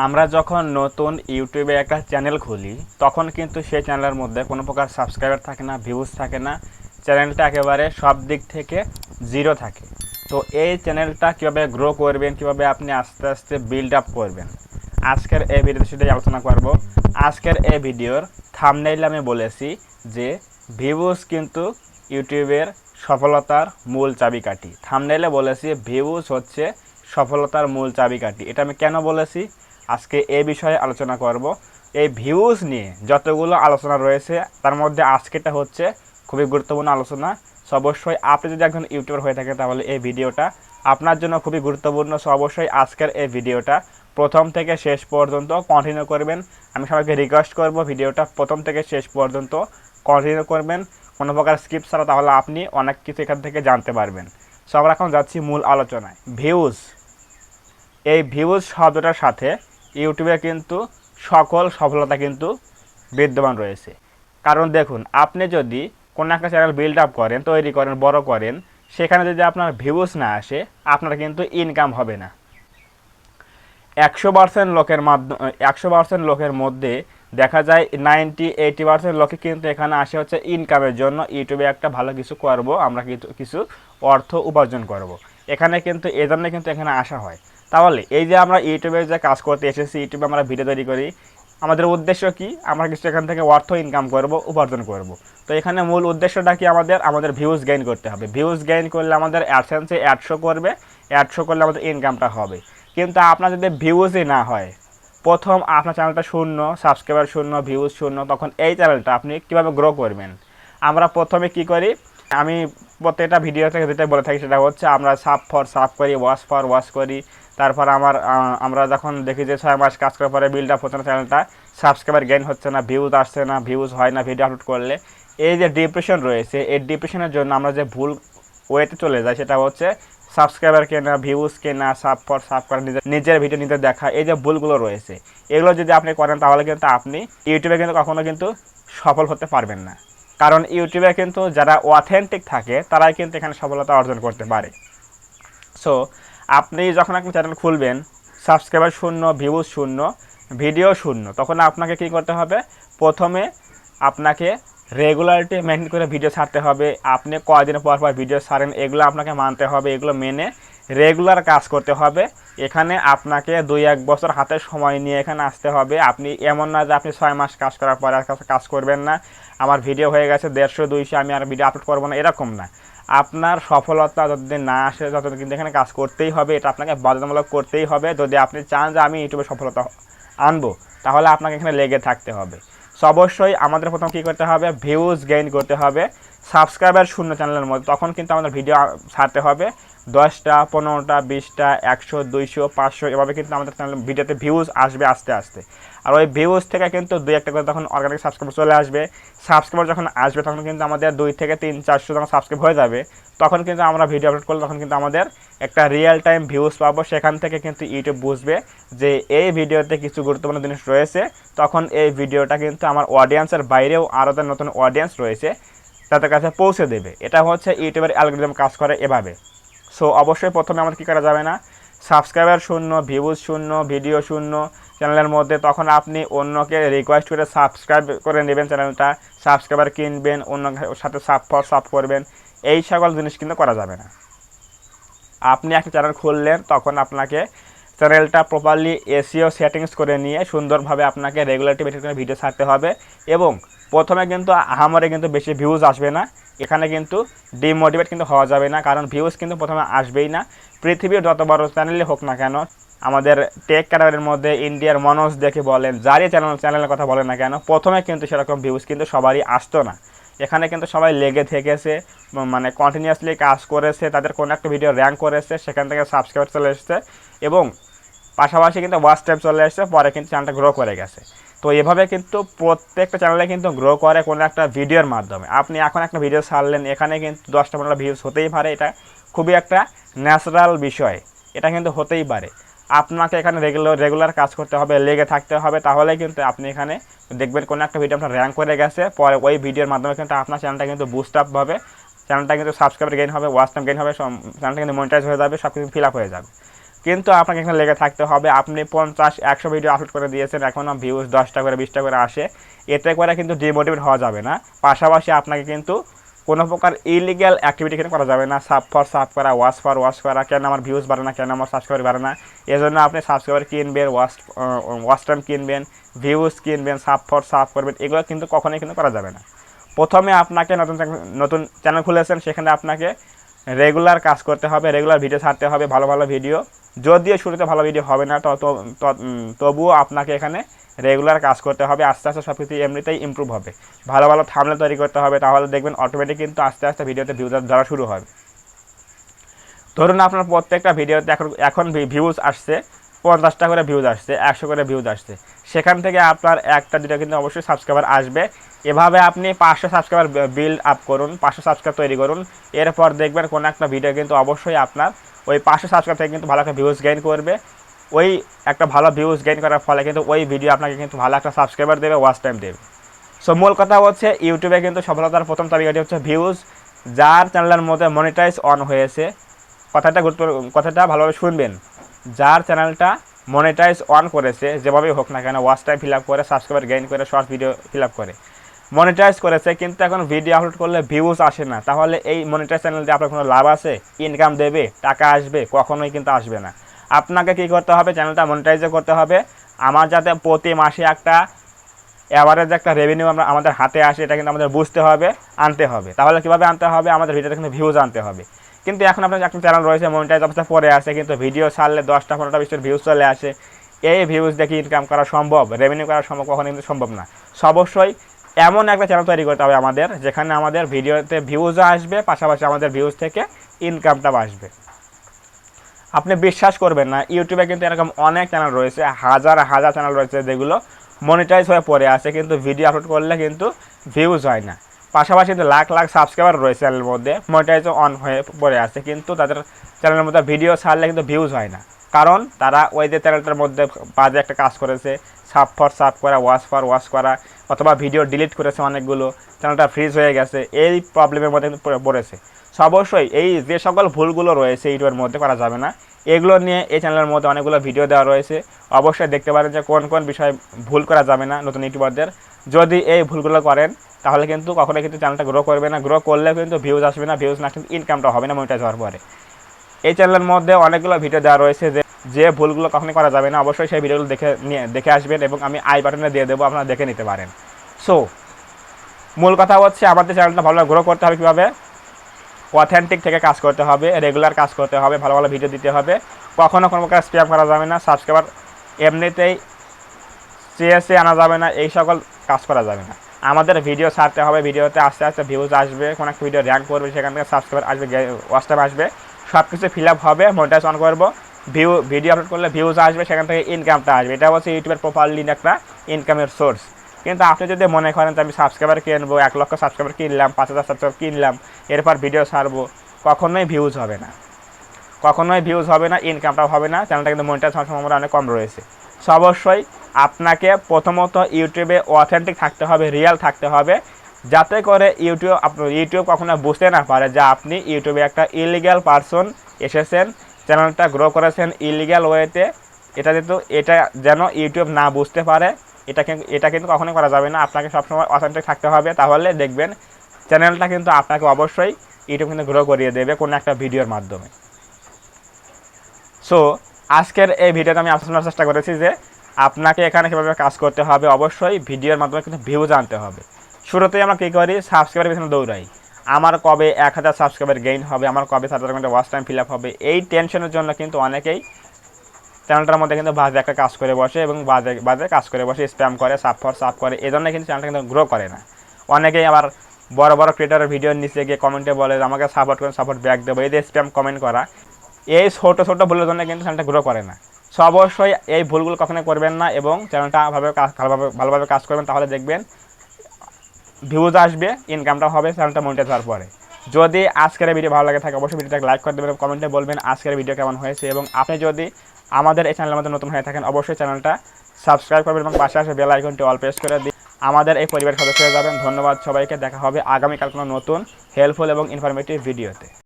আমরা যখন নতুন ইউটিউবে একটা চ্যানেল খুলি তখন কিন্তু সেই চ্যানেলের মধ্যে কোনো প্রকার সাবস্ক্রাইবার থাকে না, ভিউজ থাকে না, চ্যানেলটা একেবারে সব দিক থেকে জিরো থাকে। তো এই চ্যানেলটা কীভাবে গ্রো করবেন, কীভাবে আপনি আস্তে আস্তে বিল্ড আপ করবেন, আজকের এই ভিডিওতে সেটাই আলোচনা করব। আজকের এই ভিডিওর থাম্বনেইলে আমি বলেছি যে ভিউজ কিন্তু ইউটিউবের সফলতার মূল চাবিকাঠি। থাম্বনেইলে বলেছি ভিউজ হচ্ছে সফলতার মূল চাবিকাঠি। এটা আমি কেন বলেছি আজকে এই বিষয়ে আলোচনা করব। এই ভিউজ নিয়ে যতগুলো আলোচনা রয়েছে তার মধ্যে আজকেটা হচ্ছে খুবই গুরুত্বপূর্ণ আলোচনা। সো অবশ্যই আপনি যদি একজন ইউটিউবার হয়ে থাকেন তাহলে এই ভিডিওটা আপনার জন্য খুবই গুরুত্বপূর্ণ। সো অবশ্যই আজকের এই ভিডিওটা প্রথম থেকে শেষ পর্যন্ত কন্টিনিউ করবেন। আমি সবাইকে রিকোয়েস্ট করব ভিডিওটা প্রথম থেকে শেষ পর্যন্ত কন্টিনিউ করবেন, কোনো প্রকার স্কিপ ছাড়া, তাহলে আপনি অনেক কিছু এখান থেকে জানতে পারবেন। সো আমরা এখন যাচ্ছি মূল আলোচনায়। ভিউজ, এই ভিউজ শব্দটার সাথে ইউটিউবে কিন্তু সকল সফলতা কিন্তু বিদ্যমান রয়েছে। কারণ দেখুন, আপনি যদি কোনো একটা চ্যানেল বিল্ড আপ করেন, তৈরি করেন, বড় করেন, সেখানে যদি আপনার ভিউজ না আসে আপনার কিন্তু ইনকাম হবে না। 100% লোকের মধ্যে দেখা যায় 90-80% লোকে কিন্তু এখানে আসে হচ্ছে ইনকামের জন্য, ইউটিউবে একটা ভালো কিছু করব, আমরা কিছু অর্থ উপার্জন করব। এখানে কিন্তু এই জন্য কিন্তু এখানে আসা হয়। তাহলে এই যে আমরা ইউটিউবে যে কাজ করতে এসেছি, ইউটিউবে আমরা ভিডিও তৈরি করি, আমাদের উদ্দেশ্য কি? আমরা কিছু এখান থেকে অর্থ ইনকাম করব, উপার্জন করব। তো এখানে মূল উদ্দেশ্যটা কি? আমাদের ভিউজ গেইন করতে হবে। ভিউজ গেইন করলে আমাদের অ্যাডসেন্সে অ্যাডশো করবে, অ্যাডশো করলে আমাদের ইনকামটা হবে। কিন্তু আপনার যদি ভিউজই না হয়, প্রথম আপনার চ্যানেলটা শূন্য, সাবস্ক্রাইবার শূন্য, ভিউজ শূন্য, তখন এই চ্যানেলটা আপনি কীভাবে গ্রো করবেন? আমরা প্রথমে কি করি, আমি প্রত্যেকটা ভিডিও থেকে যেটা বলে থাকি সেটা হচ্ছে আমরা সাব ফর সাব করি, ওয়াচ ফর ওয়াচ করি। তারপর আমরা যখন দেখি যে 6 মাস কাজ করার পরে বিল্ড আপ হচ্ছে না চ্যানেলটা, সাবস্ক্রাইবার গেইন হচ্ছে না, ভিউজ আসছে না, ভিউজ হয় না ভিডিও আপলোড করলে, এই যে ডিপ্রেশন রয়েছে, এই ডিপ্রেশনের জন্য আমরা যে ভুল ওয়েতে চলে যাই সেটা হচ্ছে সাবস্ক্রাইবার কেনা, ভিউজ কেনা, সাব ফর সাব করা, নিজের ভিডিও নিজে দেখা, এই যে ভুলগুলো রয়েছে এগুলো যদি আপনি করেন তাহলে কিন্তু আপনি ইউটিউবে কিন্তু কখনো কিন্তু সফল হতে পারবেন না। কারণ ইউটিউবে কিন্তু যারা অথেন্টিক থাকে তারাই কিন্তু এখানে সফলতা অর্জন করতে পারে। সো আপনি যখন একটা চ্যানেল খুলবেন, সাবস্ক্রাইবার শূন্য, ভিউজ শূন্য, ভিডিও শূন্য, তখন আপনাকে কি করতে হবে? প্রথমে আপনাকে রেগুলারিটি মেনটেন করে ভিডিও ছাড়তে হবে। আপনি কয়দিন পর পর ভিডিও ছাড়েন এগুলো আপনাকে মানতে হবে, এগুলো মেনে রেগুলার কাজ করতে হবে। এখানে আপনাকে 2-1 বছর হাতে সময় নিয়ে এখানে আসতে হবে। আপনি এমন না যে আপনি 6 মাস কাজ করার পরে আর কাজ করবেন না, আমার ভিডিও হয়ে গেছে 150-200, আমি আর ভিডিও আপলোড করবো না, এরকম না। আপনার সফলতা যতদিন না আসে ততদিন কিন্তু এখানে কাজ করতেই হবে। এটা আপনাকে বাধ্যতামূলক করতেই হবে। যদি আপনি চান যে আমি ইউটিউবে সফলতা আনবো তাহলে আপনাকে এখানে লেগে থাকতে হবে। সো অবশ্যই আমাদের প্রথম কী করতে হবে? ভিউজ গেইন করতে হবে। সাবস্ক্রাইবার শূন্য চ্যানেলের মধ্যে তখন কিন্তু আমাদের ভিডিও ছাড়তে হবে 10টা, 15টা, 20টা, 100, 200, 500, এভাবে কিন্তু আমাদের চ্যানেল ভিডিওতে ভিউজ আসবে আস্তে আস্তে। আর ওই ভিউজ থেকে কিন্তু 2-1টা করে তখন অর্গানিক সাবস্ক্রাইবার চলে আসবে। সাবস্ক্রাইবার যখন আসবে তখন কিন্তু আমাদের 2 থেকে 300-400 যখন সাবস্ক্রাইব হয়ে যাবে তখন কিন্তু আমরা ভিডিও আপলোড করলে তখন কিন্তু আমাদের একটা রিয়েল টাইম ভিউজ পাবো। সেখান থেকে কিন্তু ইউটিউব বুঝবে যে এই ভিডিওতে কিছু গুরুত্বপূর্ণ জিনিস রয়েছে। তখন এই ভিডিওটা কিন্তু আমার অডিয়েন্সের বাইরেও আরও নতুন অডিয়েন্স রয়েছে তাদের কাছে পৌঁছে দেবে। এটা হচ্ছে ইউটিউবের অ্যালগরিদম কাজ করে এভাবে। সো অবশ্যই প্রথমে আমাদের কী করা যাবে না? সাবস্ক্রাইবার শূন্য, ভিউজ শূন্য, ভিডিও শূন্য চ্যানেলের মধ্যে তখন আপনি অন্যকে রিকোয়েস্ট করে সাবস্ক্রাইব করে নেবেন, চ্যানেলটা সাবস্ক্রাইবার কিনবেন, অন্য সাথে সাব ফর সাব করবেন, এই সকল জিনিস কিন্তু করা যাবে না। আপনি একটা চ্যানেল খুললেন তখন আপনাকে চ্যানেলটা প্রপারলি এসইও সেটিংস করে নিয়ে সুন্দরভাবে আপনাকে রেগুলারিটি মেনটেন করে ভিডিও ছাড়তে হবে। এবং প্রথমে কিন্তু আহামরি কিন্তু বেশি ভিউজ আসবে না, এখানে কিন্তু ডিমোটিভেট কিন্তু হওয়া যাবে না, কারণ ভিউজ কিন্তু প্রথমে আসবেই না। পৃথিবীর যত বড় চ্যানেলই হোক না কেন, আমাদের টেক ক্যাটাগরির মধ্যে ইন্ডিয়ার মনোজ দেখে বলেন, যারই চ্যানেলের কথা বলেন না কেন, প্রথমে কিন্তু সেরকম ভিউজ কিন্তু সবারই আসতো না। এখানে কিন্তু সবাই লেগে থেকেছে, মানে কন্টিনিউয়াসলি কাজ করেছে, তাদের কোনো একটা ভিডিও র্যাঙ্ক করেছে, সেখান থেকে সাবস্ক্রাইবার চলে এসেছে এবং পাশাপাশি কিন্তু ওয়াচ টাইম চলে এসেছে, পরে কিন্তু চ্যানেলটা গ্রো করে গেছে। তো এভাবে কিন্তু প্রত্যেকটা চ্যানেলে কিন্তু গ্রো করে কোনো একটা ভিডিওর মাধ্যমে। আপনি এখন একটা ভিডিও ছাড়লেন, এখানে কিন্তু 10টা-15টা ভিউজ হতেই পারে, এটা খুবই একটা ন্যাচারাল বিষয়, এটা কিন্তু হতেই পারে। আপনাকে এখানে রেগুলার কাজ করতে হবে, লেগে থাকতে হবে, তাহলে কিন্তু আপনি এখানে দেখবেন কোনো একটা ভিডিও আপনার র্যাঙ্ক করে গেছে, পরে ওই ভিডিওর মাধ্যমে কিন্তু আপনার চ্যানেলটা কিন্তু বুস্ট আপ হবে, চ্যানেলটা কিন্তু সাবস্ক্রাইবার গেইন হবে, ওয়াচ টাইম গেইন হবে, চ্যানেলটা কিন্তু মনিটাইজ হয়ে যাবে, সব কিছু ফিল আপ হয়ে যাবে। কিন্তু আপনাকে এখানে লেগে থাকতে হবে। আপনি 50-100 ভিডিও আপলোড করে দিয়েছেন, এখনও ভিউজ 10টা করে 20টা করে আসে, এতে করে কিন্তু ডিমোটিভেট হওয়া যাবে না। পাশাপাশি আপনাকে কিন্তু কোনো প্রকার ইলিগ্যাল অ্যাক্টিভিটি এখানে করা যাবে না। সাব ফর সাব করা, ওয়াচ ফর ওয়াচ করা, কেন আমার ভিউজ বাড়ে না, কেন আমার সাবস্ক্রাইবার বাড়ে না, এজন্য আপনি সাবস্ক্রাইবার কিনবেন, ওয়াচ টাইম কিনবেন, ভিউজ কিনবেন, সাব ফর সাব করবেন, এগুলো কিন্তু কখনোই কিন্তু করা যাবে না। প্রথমে আপনাকে নতুন চ্যানেল খুলেছেন, সেখানে আপনাকে রেগুলার কাজ করতে হবে, রেগুলার ভিডিও ছাড়তে হবে, ভালো ভালো ভিডিও। যদিও শুরুতে ভালো ভিডিও হবে না, তবুও আপনাকে এখানে রেগুলার কাজ করতে হবে। আস্তে আস্তে সব কিছু এমনিতেই ইমপ্রুভ হবে। ভালো ভালো থাম্বনেল তৈরি করতে হবে, তাহলে দেখবেন অটোমেটিক কিন্তু আস্তে আস্তে ভিডিওতে ভিউজ ধরা শুরু হবে। ধরুন আপনার প্রত্যেকটা ভিডিওতে এখন ভিউজ আসছে 50টা করে ভিউজ আসছে, 100 করে ভিউজ আসছে, সেখান থেকে আপনার একটা দুটো কিন্তু অবশ্যই সাবস্ক্রাইবার আসবে। এভাবে আপনি 500 সাবস্ক্রাইবার বিল্ড আপ করুন, 500 সাবস্ক্রাইব তৈরি করুন। এরপর দেখবেন কোনো একটা ভিডিও কিন্তু অবশ্যই আপনার ওই 500 সাবস্ক্রাইব থেকে কিন্তু ভালো একটা ভিউজ গেইন করবে। ওই একটা ভালো ভিউজ গেইন করার ফলে কিন্তু ওই ভিডিও আপনাকে কিন্তু ভালো একটা সাবস্ক্রাইবার দেবে, ওয়াচ টাইম দেবে। সো মূল কথা হচ্ছে, ইউটিউবে কিন্তু সফলতার প্রথম চাবিকাঠি হচ্ছে ভিউজ। যার চ্যানেলের মধ্যে মনিটাইজ অন হয়েছে, কথাটা ভালোভাবে শুনবেন, যার চ্যানেলটা মনিটাইজ অন করেছে, যেভাবেই হোক না কেন, ওয়াচ টাইম ফিল আপ করে, সাবস্ক্রাইবার গেইন করে, শর্ট ভিডিও ফিল আপ করে, মনিটাইজ করেছে, কিন্তু এখন ভিডিও আপলোড করলে ভিউজ আসে না, তাহলে এই মনিটাইজ চ্যানেল দিয়ে আপনার কোনো লাভ আছে? ইনকাম দেবে? টাকা আসবে? কখনোই কিন্তু আসবে না। আপনাকে কী করতে হবে? চ্যানেলটা মনিটাইজও করতে হবে। আমার যাতে প্রতি মাসে একটা অ্যাভারেজ একটা রেভিনিউ আমাদের হাতে আসে, এটা কিন্তু আমাদের বুঝতে হবে, আনতে হবে। তাহলে কীভাবে আনতে হবে? আমাদের ভিডিওতে কিন্তু ভিউজ আনতে হবে। কিন্তু এখন আপনার একটা চ্যানেল রয়েছে, মনিটাইজ অবস্থা পরে আসে, কিন্তু ভিডিও ছাড়লে 10টা 15টা 20টা ভিউজ চলে আসে। এই ভিউজ দেখে ইনকাম করা সম্ভব, রেভিনিউ করা সম্ভব? কখনো কিন্তু সম্ভব না। অবশ্যই এমন একটা চ্যানেল তৈরি করতে হবে আমাদের, যেখানে আমাদের ভিডিওতে ভিউজও আসবে, পাশাপাশি আমাদের ভিউজ থেকে ইনকামটাও আসবে। আপনি বিশ্বাস করবেন না, ইউটিউবে কিন্তু এরকম অনেক চ্যানেল রয়েছে, হাজার হাজার চ্যানেল রয়েছে, যেগুলো মনিটাইজ হয়ে পড়ে আছে, কিন্তু ভিডিও আপলোড করলে কিন্তু ভিউজ হয় না। পাশাপাশি কিন্তু লাখ লাখ সাবস্ক্রাইবার রয়েছে চ্যানেলের মধ্যে, মনিটাইজও অন হয়ে পড়ে আছে, কিন্তু তাদের চ্যানেলের মধ্যে ভিডিও ছাড়লে কিন্তু ভিউজ হয় না। কারণ তারা ওই যে চ্যানেলটার মধ্যে বাজে একটা কাজ করেছে, সাব ফর সাব করা, ওয়াচ ফর ওয়াচ করা, অথবা ভিডিও ডিলিট করেছে অনেকগুলো, চ্যানেলটা ফ্রিজ হয়ে গেছে, এই প্রবলেমের মধ্যে কিন্তু পড়েছে। অবশ্যই এই যে সকল ভুলগুলো রয়েছে ইউটিউবের মধ্যে করা যাবে না। এগুলো নিয়ে এই চ্যানেলের মধ্যে অনেকগুলো ভিডিও দেওয়া রয়েছে, অবশ্যই দেখতে পারেন যে কোন কোন বিষয়ে ভুল করা যাবে না নতুন ইউটিউবারদের। যদি এই ভুলগুলো করেন, তাহলে কিন্তু কখনোই কিন্তু চ্যানেলটা গ্রো করবে না। গ্রো করলে কিন্তু ভিউজ আসবে না, ভিউজ না কিন্তু ইনকামটা হবে না মনিটাইজ হওয়ার পরে। এই চ্যানেলের মধ্যে অনেকগুলো ভিডিও দেওয়া রয়েছে, যে ভুলগুলো কখনোই করা যাবে না। অবশ্যই সেই ভিডিওগুলো দেখে আসবেন, এবং আমি আই বাটনে দিয়ে দেবো, আপনারা দেখে নিতে পারেন। সো মূল কথা হচ্ছে, আমাদের চ্যানেলটা ভালোভাবে গ্রো করতে হবে কীভাবে? অথেন্টিক থেকে কাজ করতে হবে, রেগুলার কাজ করতে হবে, ভালো ভালো ভিডিও দিতে হবে, কখনও কোনো প্রকার স্প্যাম করা যাবে না, সাবস্ক্রাইবার এমনিতেই চেয়ে আনা যাবে না, এই সকল কাজ করা যাবে না। আমাদের ভিডিও ছাড়তে হবে, ভিডিওতে আস্তে আস্তে ভিউজ আসবে, কোনো একটা ভিডিও র্যাঙ্ক করবে, সেখান থেকে সাবস্ক্রাইবার আসবে, ওয়াচ টাইম আসবে, সব কিছু ফিল আপ হবে, মনিটাইজ অন করবো, ভিডিও আপলোড করলে ভিউজ আসবে, সেখান থেকে ইনকামটা আসবে। এটা হচ্ছে ইউটিউবের প্রপারলি একটা ইনকামের সোর্স। কিন্তু আপনি যদি মনে করেন যে আমি সাবস্ক্রাইবার কিনবো, 1 লক্ষ সাবস্ক্রাইবার কিনলাম, 5000 সাবস্ক্রাইবার কিনলাম, এরপর ভিডিও ছাড়বো, কখনোই ভিউজ হবে না, কখনোই ভিউজ হবে না, ইনকামটাও হবে না, চ্যানেলটা কিন্তু মনিটাইজ হওয়ার সম্ভাবনা অনেক কম রয়েছে। সো অবশ্যই আপনাকে প্রথমত ইউটিউবে অথেন্টিক থাকতে হবে, রিয়েল থাকতে হবে, যাতে করে ইউটিউব কখনো বুঝতে না পারে যে আপনি ইউটিউবে একটা ইলিগ্যাল পারসন এসেছেন, চ্যানেলটা গ্রো করেছেন ইলিগ্যাল ওয়েতে। এটা যেন ইউটিউব না বুঝতে পারে, এটা কিন্তু কখনোই করা যাবে না। আপনাকে সবসময় অথেন্টিক থাকতে হবে, তাহলে দেখবেন চ্যানেলটা কিন্তু আপনাকে অবশ্যই ইউটিউব কিন্তু গ্রো করিয়ে দেবে কোনো একটা ভিডিওর মাধ্যমে। সো আজকের এই ভিডিওতে আমি আপনার চেষ্টা করেছি যে আপনাকে এখানে কীভাবে কাজ করতে হবে। অবশ্যই ভিডিওর মাধ্যমে কিন্তু ভিউজ আনতে হবে। শুরুতেই আমরা কী করি? সাবস্ক্রাইবার পিছনে দৌড়াই, আমার কবে 1000 সাবস্ক্রাইবার গেইন হবে, আমার কবে 7000 ঘন্টা ওয়াচ টাইম ফিল আপ হবে। এই টেনশনের জন্য কিন্তু অনেকেই চ্যানেলটার মধ্যে কিন্তু বাজে একটা কাজ করে বসে, এবং বাজে কাজ করে বসে, স্প্যাম করে, সাব করে, এই জন্য কিন্তু চ্যানেলটা কিন্তু গ্রো করে না। অনেকেই আবার বড় বড় ক্রিয়েটারের ভিডিওর নিচে গিয়ে কমেন্টে বলে আমাকে সাপোর্ট করেন, সাপোর্ট ব্যাক দেবো, এই যে স্প্যাম কমেন্ট করা, এই ছোটো ছোটো ভুলের জন্য কিন্তু চ্যানেলটা গ্রো করে না। সো অবশ্যই এই ভুলগুলো কখনোই করবেন না, এবং চ্যানেলটা ভালোভাবে কাজ করবেন, তাহলে দেখবেন ভিউজ আসবে, ইনকামটা হবে চ্যানেলটা মনিটাইজ হওয়ার পরে। যদি আজকের ভিডিও ভালো লাগে থাকে, অবশ্যই ভিডিওটাকে লাইক করে দেবেন, কমেন্টে বলবেন আজকের ভিডিও কেমন হয়েছে, এবং আপনি যদি আমাদের এই চ্যানেলের মধ্যে নতুন হয়ে থাকেন, অবশ্যই চ্যানেলটা সাবস্ক্রাইব করবেন, এবং পাশে আসে বেল আইকনটি অল প্রেস করে দিন, আমাদের এই পরিবারের সদস্য হয়ে যাবেন। ধন্যবাদ সবাইকে, দেখা হবে আগামীকাল কোনো নতুন হেল্পফুল এবং ইনফরমেটিভ ভিডিওতে।